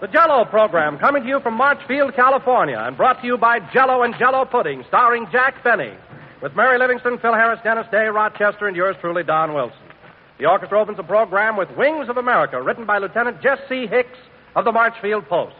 The Jell-O program, coming to you from Marchfield, California, and brought to you by Jell-O and Jell-O Pudding, starring Jack Benny, with Mary Livingston, Phil Harris, Dennis Day, Rochester, and yours truly, Don Wilson. The orchestra opens the program with Wings of America, written by Lieutenant Jesse Hicks of the Marchfield Post.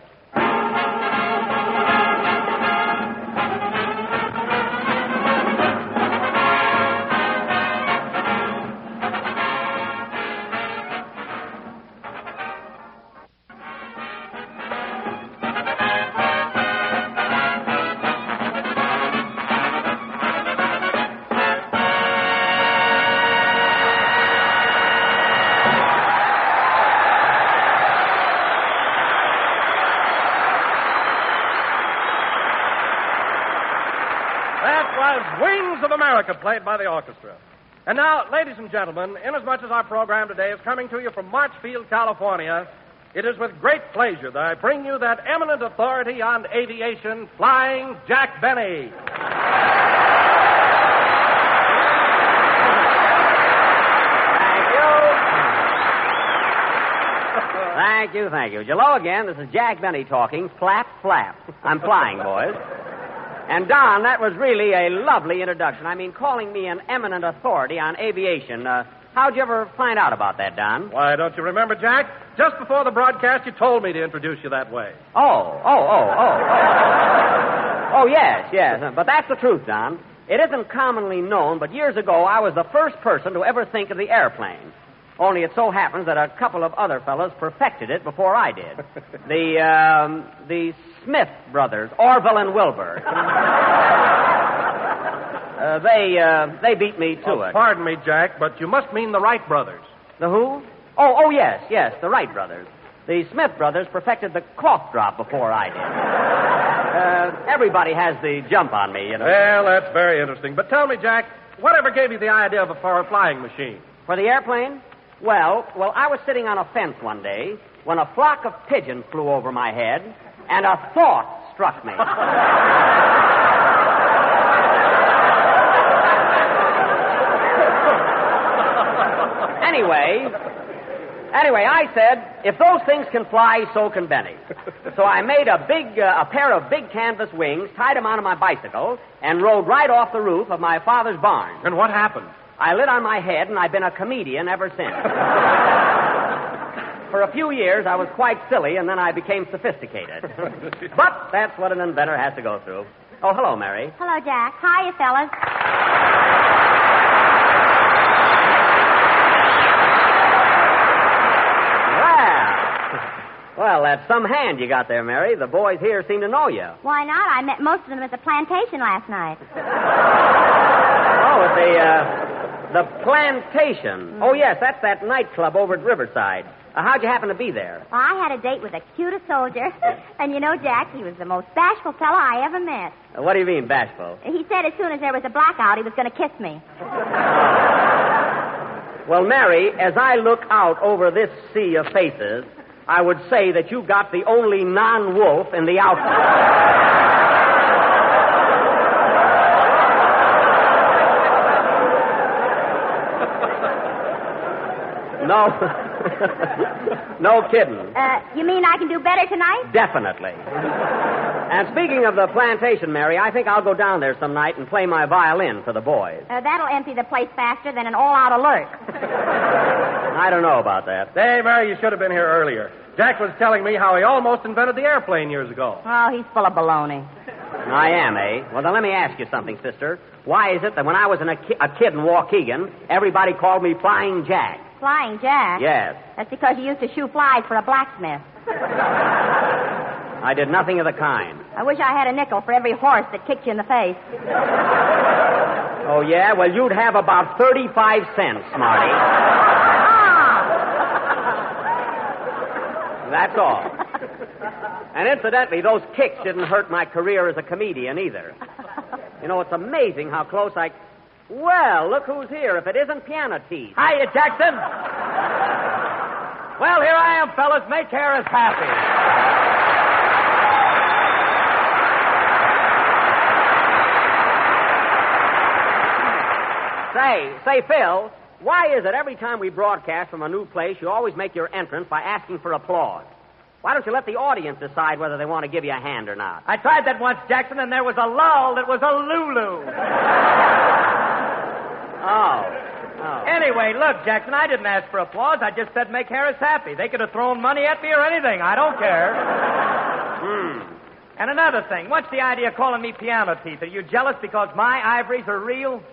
Wings of America, played by the orchestra. And now, ladies and gentlemen, inasmuch as our program today is coming to you from Marchfield, California, it is with great pleasure that I bring you that eminent authority on aviation, Flying Jack Benny. Thank you. Hello again. This is Jack Benny talking. Flap, flap. I'm flying, boys. And, Don, that was really a lovely introduction. I mean, calling me an eminent authority on aviation. How'd you ever find out about that, Don? Why, don't you remember, Jack? Just before the broadcast, you told me to introduce you that way. Oh, yes. But that's the truth, Don. It isn't commonly known, but years ago, I was the first person to ever think of the airplane. Only it so happens that a couple of other fellows perfected it before I did. The Smith brothers, Orville and Wilbur. They beat me to it. Pardon me, Jack, but you must mean the Wright brothers. The who? Oh, yes, the Wright brothers. The Smith brothers perfected the cough drop before I did. Everybody has the jump on me, you know. Well, that's very interesting. But tell me, Jack, whatever gave you the idea for a flying machine? For the airplane? Well, I was sitting on a fence one day when a flock of pigeons flew over my head, and a thought struck me. Anyway, I said, if those things can fly, so can Benny. So I made a pair of big canvas wings, tied them onto my bicycle, and rode right off the roof of my father's barn. And what happened? I lit on my head, and I've been a comedian ever since. For a few years, I was quite silly, and then I became sophisticated. But that's what an inventor has to go through. Oh, hello, Mary. Hello, Jack. Hiya, fellas. Well, that's some hand you got there, Mary. The boys here seem to know you. Why not? I met most of them at the plantation last night. Oh, at the plantation. Oh, yes, that's that nightclub over at Riverside. How'd you happen to be there? Well, I had a date with the cutest soldier. And you know, Jack, he was the most bashful fellow I ever met. What do you mean, bashful? He said as soon as there was a blackout, he was going to kiss me. Well, Mary, as I look out over this sea of faces, I would say that you got the only non-wolf in the outfit. No. No kidding. You mean I can do better tonight? Definitely. And speaking of the plantation, Mary, I think I'll go down there some night and play my violin for the boys. That'll empty the place faster than an all-out alert. I don't know about that. Hey, Mary, you should have been here earlier. Jack was telling me how he almost invented the airplane years ago. Oh, he's full of baloney. I am, eh? Well, then let me ask you something, sister. Why is it that when I was a kid in Waukegan, everybody called me Flying Jack? Flying Jack? Yes. That's because you used to shoe flies for a blacksmith. I did nothing of the kind. I wish I had a nickel for every horse that kicked you in the face. Oh, yeah? Well, you'd have about 35 cents, Smarty. That's all. And incidentally, those kicks didn't hurt my career as a comedian either. You know, it's amazing how close I... Well, look who's here, if it isn't Piano Teeth. Hiya, Jackson. Well, here I am, fellas. Make Harris happy. Say, Phil, why is it every time we broadcast from a new place, you always make your entrance by asking for applause? Why don't you let the audience decide whether they want to give you a hand or not? I tried that once, Jackson, and there was a lull that was a Lulu. Oh. Anyway, look, Jackson, I didn't ask for applause. I just said make Harris happy. They could have thrown money at me or anything. I don't care. And another thing, what's the idea of calling me piano teeth? Are you jealous because my ivories are real?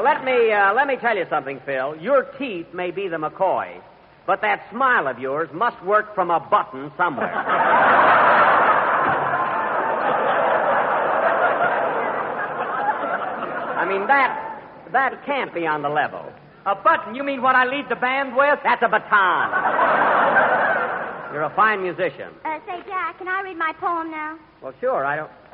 Let me tell you something, Phil. Your teeth may be the McCoys, but that smile of yours must work from a button somewhere. I mean, that can't be on the level. A button? You mean what I lead the band with? That's a baton. You're a fine musician. Say, Jack, can I read my poem now? Well, sure.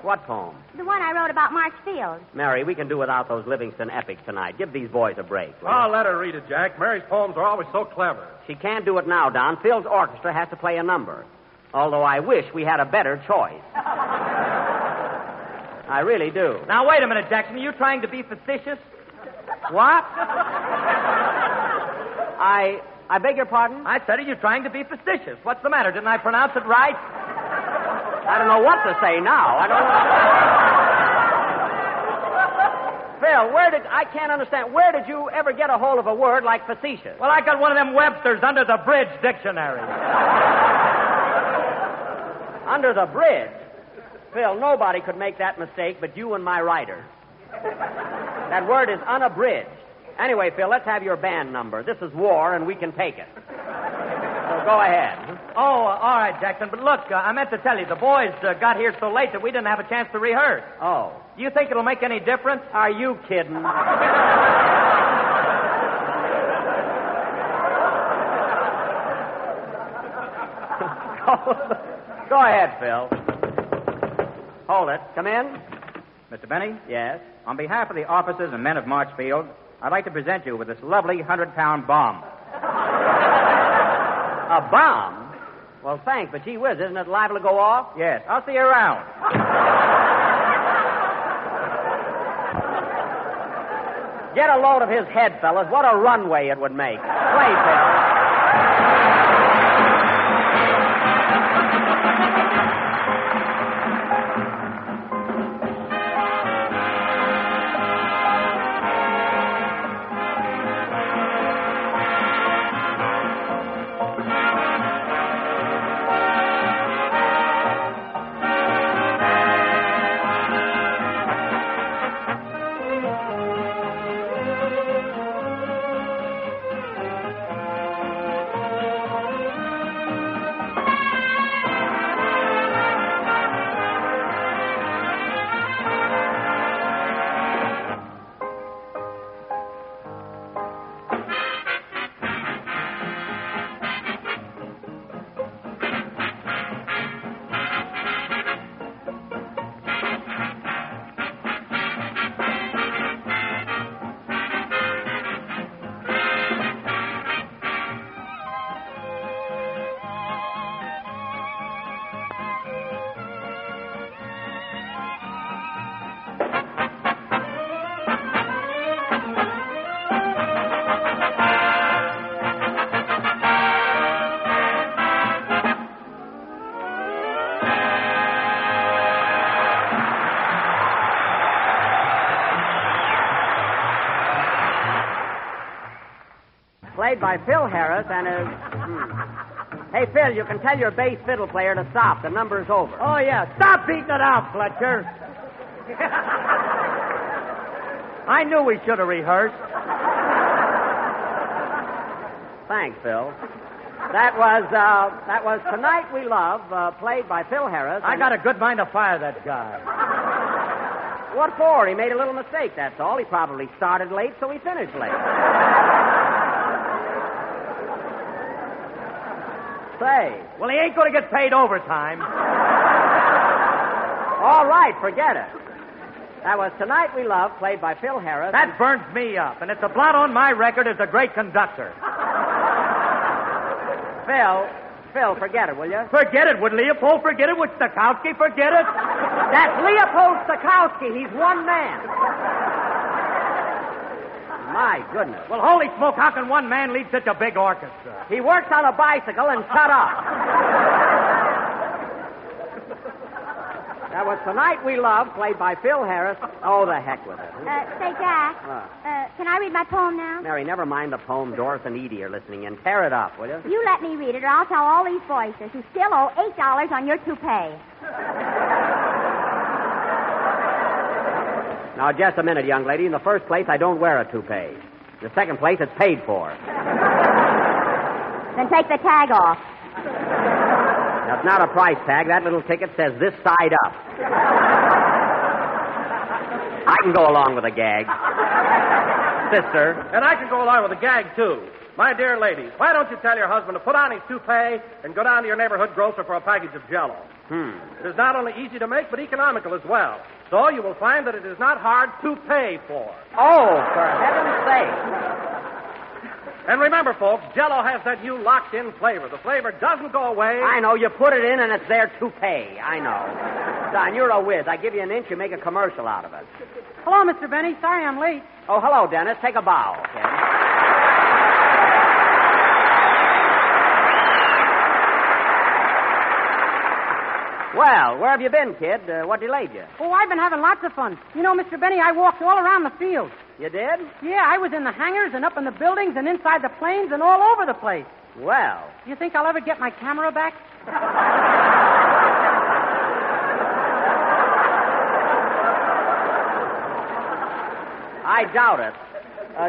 What poem? The one I wrote about March Field. Mary, we can do without those Livingston epics tonight. Give these boys a break. Oh, let her read it, Jack. Mary's poems are always so clever. She can't do it now, Don. Phil's orchestra has to play a number. Although I wish we had a better choice. I really do. Now, wait a minute, Jackson. Are you trying to be facetious? What? I beg your pardon? I said, are you trying to be facetious? What's the matter? Didn't I pronounce it right? I don't know what to say now. I don't know. Phil, I can't understand. Where did you ever get a hold of a word like facetious? Well, I got one of them Webster's under the bridge dictionary. Under the bridge? Phil, nobody could make that mistake but you and my writer. That word is unabridged. Anyway, Phil, let's have your band number. This is war, and we can take it. So go ahead. Oh, all right, Jackson. But look, I meant to tell you, the boys got here so late that we didn't have a chance to rehearse. Oh. Do you think it'll make any difference? Are you kidding? Go ahead, Phil. Hold it. Come in. Mr. Benny? Yes? On behalf of the officers and men of Marchfield, I'd like to present you with this lovely 100-pound bomb. A bomb? Well, thanks, but gee whiz, isn't it liable to go off? Yes, I'll see you around. Get a load of his head, fellas. What a runway it would make. Play, Phil. Played by Phil Harris and his... Hey, Phil, you can tell your bass fiddle player to stop. The number's over. Oh, yeah. Stop beating it out, Fletcher. I knew we should have rehearsed. Thanks, Phil. That was Tonight We Love, played by Phil Harris. I got a good mind to fire that guy. What for? He made a little mistake, that's all. He probably started late, so he finished late. Say. Well, he ain't going to get paid overtime. All right, forget it. That was Tonight We Love, played by Phil Harris. That burns me up, and it's a blot on my record as a great conductor. Phil, forget it, will you? Forget it. Would Leopold forget it? Would Stokowski forget it? That's Leopold Stokowski. He's one man. My goodness. Well, holy smoke, how can one man lead such a big orchestra? He works on a bicycle and shut up. That was Tonight We Love, played by Phil Harris. Oh, the heck with it. Say, Jack, can I read my poem now? Mary, never mind the poem. Doris and Edie are listening in. Tear it up, will you? You let me read it, or I'll tell all these voices who still owe $8 on your toupee. Now, just a minute, young lady. In the first place, I don't wear a toupee. In the second place, it's paid for. Then take the tag off. That's not a price tag. That little ticket says this side up. I can go along with a gag. Sister. And I can go along with a gag, too. My dear ladies, why don't you tell your husband to put on his toupee and go down to your neighborhood grocer for a package of Jell-O? It is not only easy to make, but economical as well. So you will find that it is not hard to pay for. Oh, for heaven's sake. And remember, folks, Jell-O has that new locked-in flavor. The flavor doesn't go away. I know. You put it in and it's there to pay. I know. Don, you're a whiz. I give you an inch, you make a commercial out of it. Hello, Mr. Benny. Sorry I'm late. Oh, hello, Dennis. Take a bow, okay? Well, where have you been, kid? What delayed you? Oh, I've been having lots of fun. You know, Mr. Benny, I walked all around the field. You did? Yeah, I was in the hangars and up in the buildings and inside the planes and all over the place. Well. You think I'll ever get my camera back? I doubt it.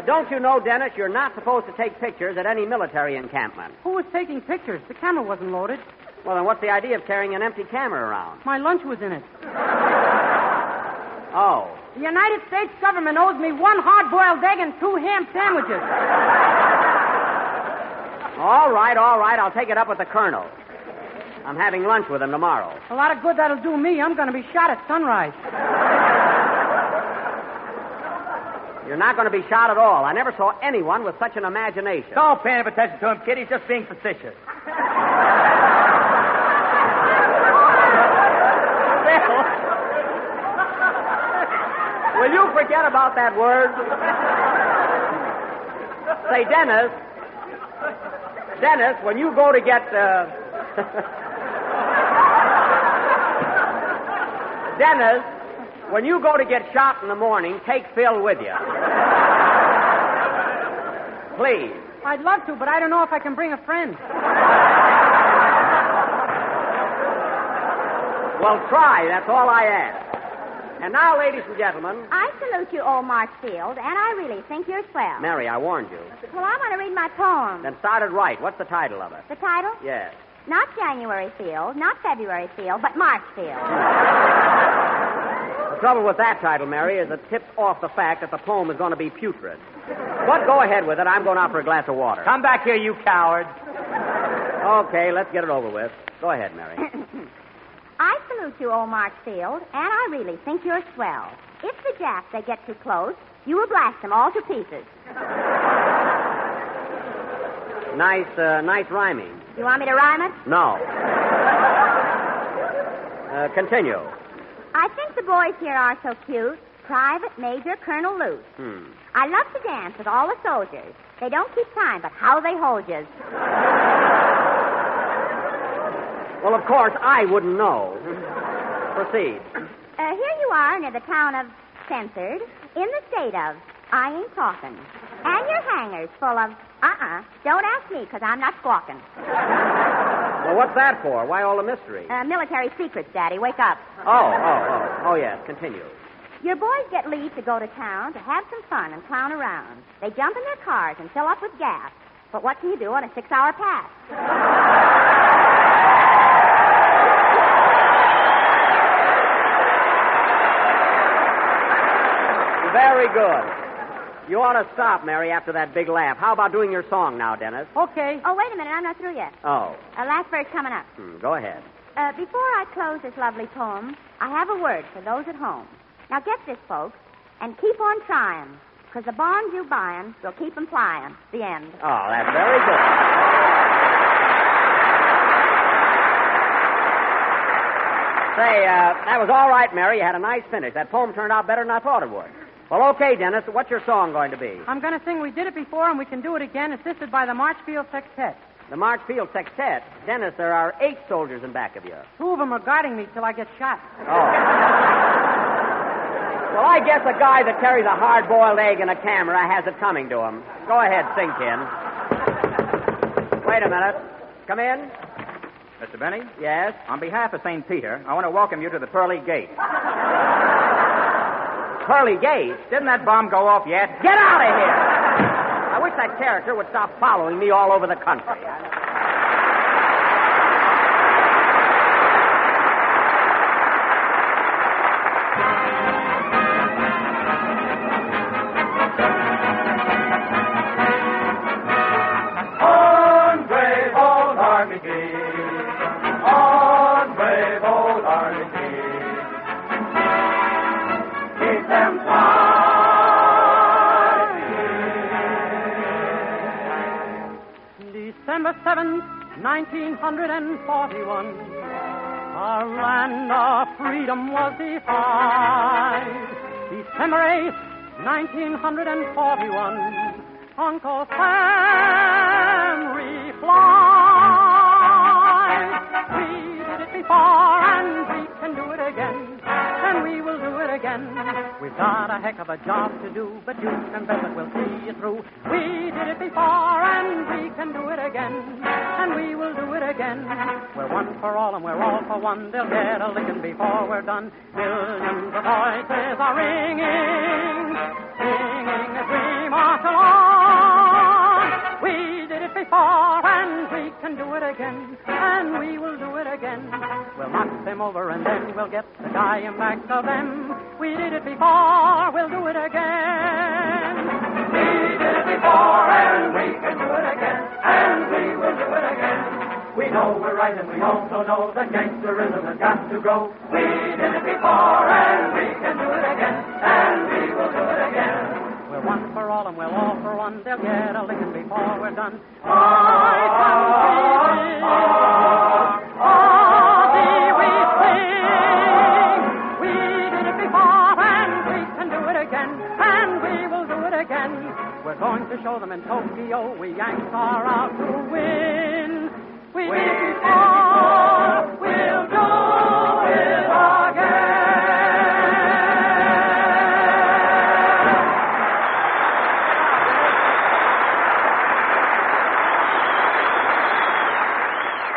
Don't you know, Dennis, you're not supposed to take pictures at any military encampment. Who was taking pictures? The camera wasn't loaded. Well, then what's the idea of carrying an empty camera around? My lunch was in it. Oh. The United States government owes me 1 hard-boiled egg and 2 ham sandwiches. All right. I'll take it up with the colonel. I'm having lunch with him tomorrow. A lot of good that'll do me. I'm going to be shot at sunrise. You're not going to be shot at all. I never saw anyone with such an imagination. Don't pay any attention to him, kid. He's just being facetious. Will you forget about that word? Say, Dennis, when you go to get... Dennis, when you go to get shot in the morning, take Phil with you. Please. I'd love to, but I don't know if I can bring a friend. Well, try. That's all I ask. And now, ladies and gentlemen... I salute you, old Marchfield, and I really think you're swell. Mary, I warned you. Well, I want to read my poem. Then start it right. What's the title of it? The title? Yes. Not January Field, not February Field, but March Field. The trouble with that title, Mary, is it tips off the fact that the poem is going to be putrid. But go ahead with it. I'm going out for a glass of water. Come back here, you coward. Okay, let's get it over with. Go ahead, Mary. I salute you, old Marchfield, and I really think you're swell. If the Japs, they get too close, you will blast them all to pieces. Nice rhyming. You want me to rhyme it? No. Continue. I think the boys here are so cute. Private Major Colonel Luce. I love to dance with all the soldiers. They don't keep time, but how they hold you. Well, of course, I wouldn't know. Proceed. Here you are near the town of Censored, in the state of I ain't talking. And your hangar's full of, don't ask me, because I'm not squawking. Well, what's that for? Why all the mystery? Military secrets, Daddy. Wake up. Oh, yes. Continue. Your boys get leave to go to town to have some fun and clown around. They jump in their cars and fill up with gas. But what can you do on a 6-hour pass? Very good. You ought to stop, Mary, after that big laugh. How about doing your song now, Dennis? Okay. Oh, wait a minute. I'm not through yet. Oh. Last verse coming up. Go ahead. Before I close this lovely poem, I have a word for those at home. Now get this, folks, and keep on trying, because the bonds you buying will keep 'em flying. The end. Oh, that's very good. Say, that was all right, Mary. You had a nice finish. That poem turned out better than I thought it would. Well, okay, Dennis. What's your song going to be? I'm going to sing We Did It Before and We Can Do It Again, assisted by the Marchfield Sextet. The Marchfield Sextet. Dennis, there are 8 soldiers in back of you. 2 of them are guarding me till I get shot. Oh. Well, I guess a guy that carries a hard-boiled egg and a camera has it coming to him. Go ahead, sing, Ken. Wait a minute. Come in. Mr. Benny? Yes? On behalf of St. Peter, I want to welcome you to the Pearly Gate. Pearly Gate? Didn't that bomb go off yet? Get out of here! I wish that character would stop following me all over the country. On brave old Armitage, on brave old Armitage, keep them December 7th, 1941, our land of freedom was defied. December 8th, 1941, Uncle Sam replied. We did it before and we can do it again, and we will do it again. We've got a heck of a job to do, but you can bet that we'll see it through. We did it before and we can do it again, and we will do it again. We're one for all and we're all for one. They'll get a licking before we're done. Millions of voices are ringing, singing as we march along. We did it before and we can do it again, and we will do it again. We'll knock them over and then we'll get the dying back of them. We did it before, we'll do it again. We did it before and we can do it again, and we will do it again. We know we're right and we also know that gangsterism has got to grow. We did it before and we can do it again, and we will do it again. We're one for all and we're all for one. They'll get a licking before we're done. We're going to show them in Tokyo we Yanks are out to win. We did it before, we'll do it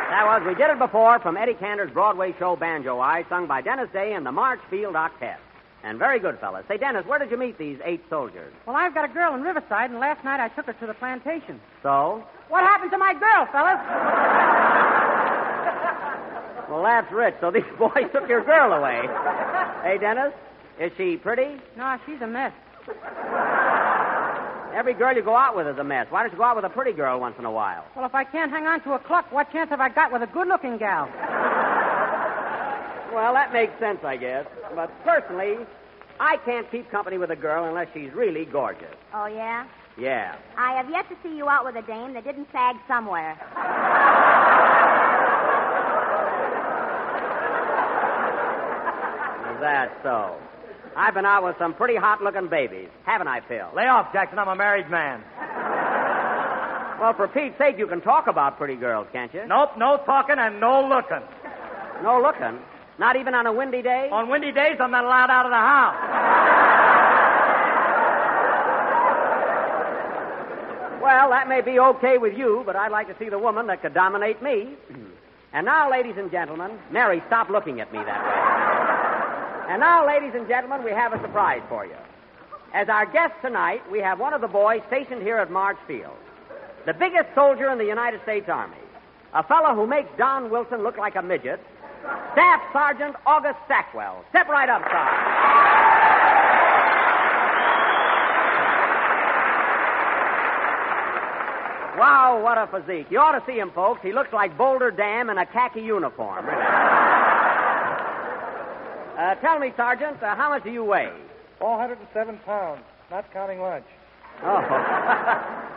That was We Did It Before from Eddie Cantor's Broadway show Banjo Eye, sung by Dennis Day and the Marchfield Octet. And very good, fellas. Say, Dennis, where did you meet these 8 soldiers? Well, I've got a girl in Riverside, and last night I took her to the plantation. So? What happened to my girl, fellas? Well, that's rich. So these boys took your girl away. Hey, Dennis, is she pretty? No, she's a mess. Every girl you go out with is a mess. Why don't you go out with a pretty girl once in a while? Well, if I can't hang on to a cluck, what chance have I got with a good-looking gal? Well, that makes sense, I guess. But personally, I can't keep company with a girl unless she's really gorgeous. Oh, yeah? Yeah. I have yet to see you out with a dame that didn't sag somewhere. Is that so? I've been out with some pretty hot-looking babies, haven't I, Phil? Lay off, Jackson. I'm a married man. Well, for Pete's sake, you can talk about pretty girls, can't you? Nope, no talking and no looking. No looking? Not even on a windy day? On windy days, I'm not allowed out of the house. Well, that may be okay with you, but I'd like to see the woman that could dominate me. And now, ladies and gentlemen, Mary, stop looking at me that way. And now, ladies and gentlemen, we have a surprise for you. As our guest tonight, we have one of the boys stationed here at Marchfield, the biggest soldier in the United States Army, a fellow who makes Don Wilson look like a midget, Staff Sergeant August Stackwell. Step right up, Sergeant. Wow, what a physique. You ought to see him, folks. He looks like Boulder Dam in a khaki uniform. Tell me, Sergeant, how much do you weigh? 407 pounds, not counting lunch. Oh,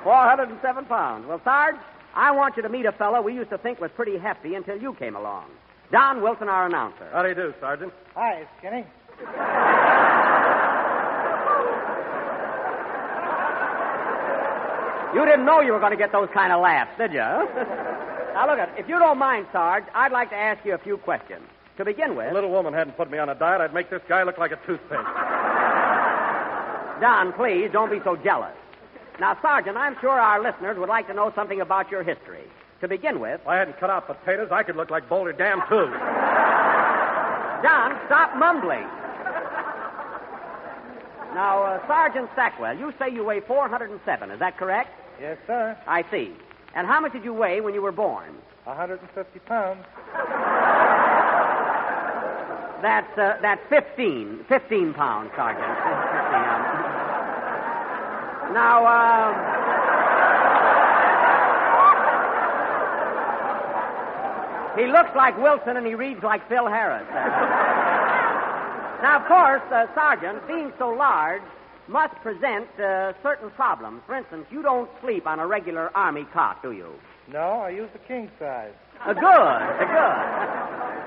407 pounds. Well, Sarge, I want you to meet a fellow we used to think was pretty hefty until you came along. Don Wilson, our announcer. How do you do, Sergeant? Hi, Skinny. You didn't know you were going to get those kind of laughs, did you? Now, look, if you don't mind, Sarge, I'd like to ask you a few questions. To begin with... If a little woman hadn't put me on a diet, I'd make this guy look like a toothpick. Don, please, don't be so jealous. Now, Sergeant, I'm sure our listeners would like to know something about your history. To begin with... If I hadn't cut out potatoes, I could look like Boulder Dam, too. Don, stop mumbling. Now, Sergeant Stackwell, you say you weigh 407, is that correct? Yes, sir. I see. And how much did you weigh when you were born? 150 pounds. That's 15 pounds, Sergeant. 15. Now, he looks like Wilson and he reads like Phil Harris. Now, of course, Sergeant, being so large, must present certain problems. For instance, you don't sleep on a regular Army cot, do you? No, I use the king size. Good.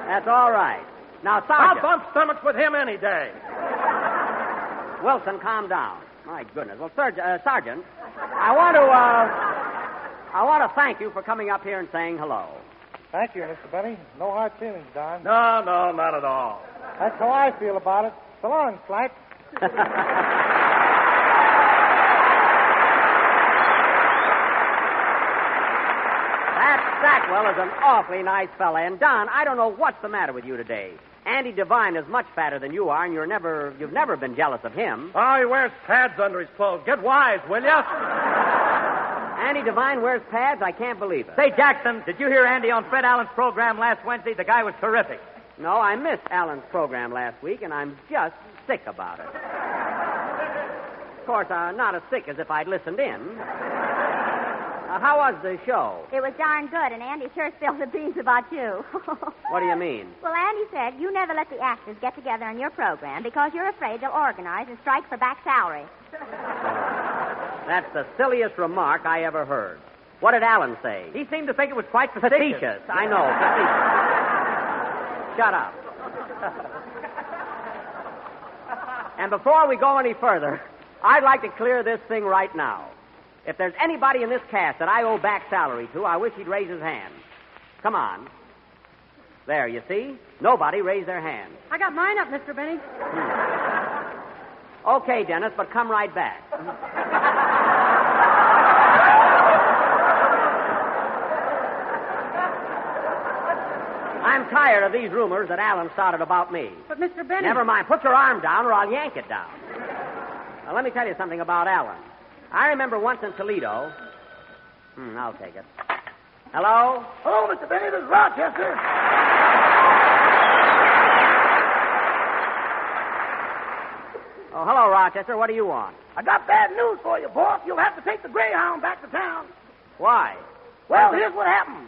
That's all right. Now, Sergeant... I'll bump stomachs with him any day. Wilson, calm down. My goodness. Well, Sergeant, I want to thank you for coming up here and saying hello. Thank you, Mr. Benny. No hard feelings, Don. No, not at all. That's how I feel about it. So long, Slack. That Stackwell is an awfully nice fella. And, Don, I don't know what's the matter with you today. Andy Devine is much fatter than you are, and you've never been jealous of him. Oh, he wears pads under his clothes. Get wise, will you? Andy Devine wears pads? I can't believe it. Say, Jackson, did you hear Andy on Fred Allen's program last Wednesday? The guy was terrific. No, I missed Allen's program last week, and I'm just sick about it. Of course, not as sick as if I'd listened in. How was the show? It was darn good, and Andy sure spilled the beans about you. What do you mean? Well, Andy said you never let the actors get together on your program because you're afraid they'll organize and strike for back salary. That's the silliest remark I ever heard. What did Allen say? He seemed to think it was quite facetious. Facetious. I know, facetious. Shut up. And before we go any further, I'd like to clear this thing right now. If there's anybody in this cast that I owe back salary to, I wish he'd raise his hand. Come on. There, you see? Nobody raised their hand. I got mine up, Mr. Benny. Okay, Dennis, but come right back. I'm tired of these rumors that Allen started about me. But, Mr. Benny... Never mind. Put your arm down or I'll yank it down. Now, let me tell you something about Allen. I remember once in Toledo... I'll take it. Hello? Hello, Mr. Benny. This is Rochester. Oh, hello, Rochester. What do you want? I got bad news for you, boss. You'll have to take the Greyhound back to town. Why? Well, here's what happened.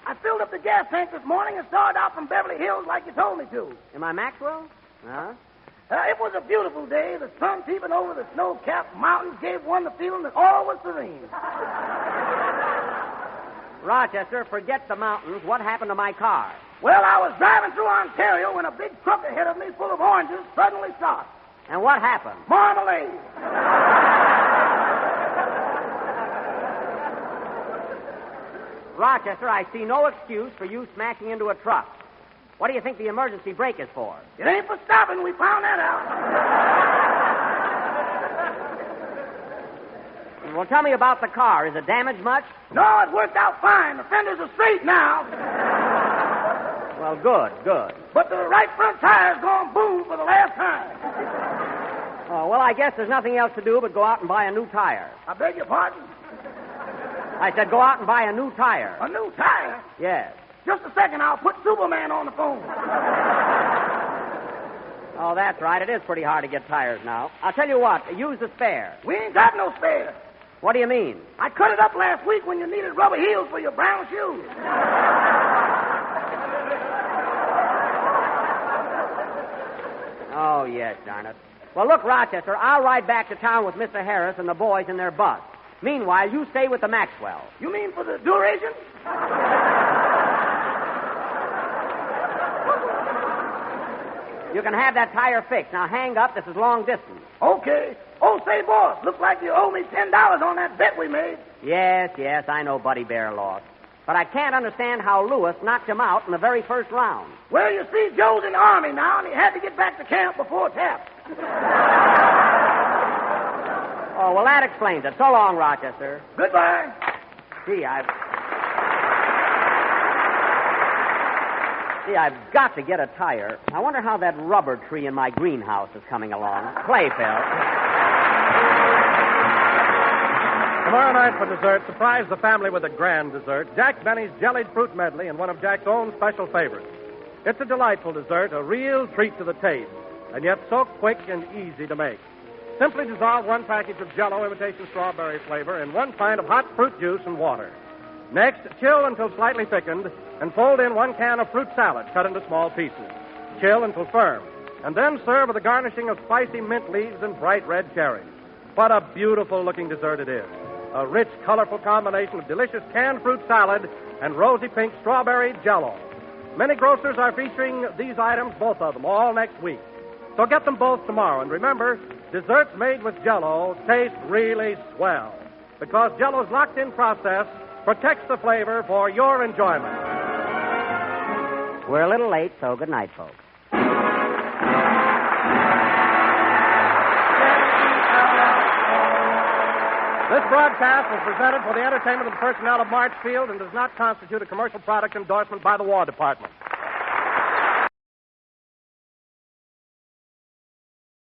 I filled up the gas tank this morning and started out from Beverly Hills like you told me to. Am I Maxwell? Huh? It was a beautiful day. The sun peeping over the snow-capped mountains gave one the feeling that all was serene. Rochester, forget the mountains. What happened to my car? Well, I was driving through Ontario when a big truck ahead of me full of oranges suddenly stopped. And what happened? Marmalade. Rochester, I see no excuse for you smashing into a truck. What do you think the emergency brake is for? It ain't for stopping. We found that out. Well, tell me about the car. Is it damaged much? No, it worked out fine. The fenders are straight now. Well, good. But the right front tire's gone boom for the last time. Oh, well, I guess there's nothing else to do but go out and buy a new tire. I beg your pardon? I said go out and buy a new tire. A new tire? Yes. Just a second. I'll put Superman on the phone. Oh, that's right. It is pretty hard to get tires now. I'll tell you what. Use the spare. We ain't got no spare. What do you mean? I cut it up last week when you needed rubber heels for your brown shoes. Oh, yes, darn it. Well, look, Rochester, I'll ride back to town with Mr. Harris and the boys in their bus. Meanwhile, you stay with the Maxwell. You mean for the duration? You can have that tire fixed. Now, hang up. This is long distance. Okay. Okay. Oh, say, boss, looks like you owe me $10 on that bet we made. Yes, I know Buddy Bear lost. But I can't understand how Lewis knocked him out in the very first round. Well, you see, Joe's in the Army now, and he had to get back to camp before tap. Oh, well, that explains it. So long, Rochester. Goodbye. Gee, I've got to get a tire. I wonder how that rubber tree in my greenhouse is coming along. Play, Phil. Tomorrow night for dessert, surprise the family with a grand dessert, Jack Benny's jellied fruit medley and one of Jack's own special favorites. It's a delightful dessert, a real treat to the taste, and yet so quick and easy to make. Simply dissolve 1 package of Jell-O imitation strawberry flavor in 1 pint of hot fruit juice and water. Next, chill until slightly thickened and fold in 1 can of fruit salad cut into small pieces. Chill until firm, and then serve with a garnishing of spicy mint leaves and bright red cherries. What a beautiful-looking dessert it is. A rich, colorful combination of delicious canned fruit salad and rosy pink strawberry Jell-O. Many grocers are featuring these items, both of them, all next week. So get them both tomorrow. And remember, desserts made with Jell-O taste really swell, because Jell-O's locked-in process protects the flavor for your enjoyment. We're a little late, so good night, folks. This broadcast was presented for the entertainment of the personnel of Marchfield and does not constitute a commercial product endorsement by the War Department.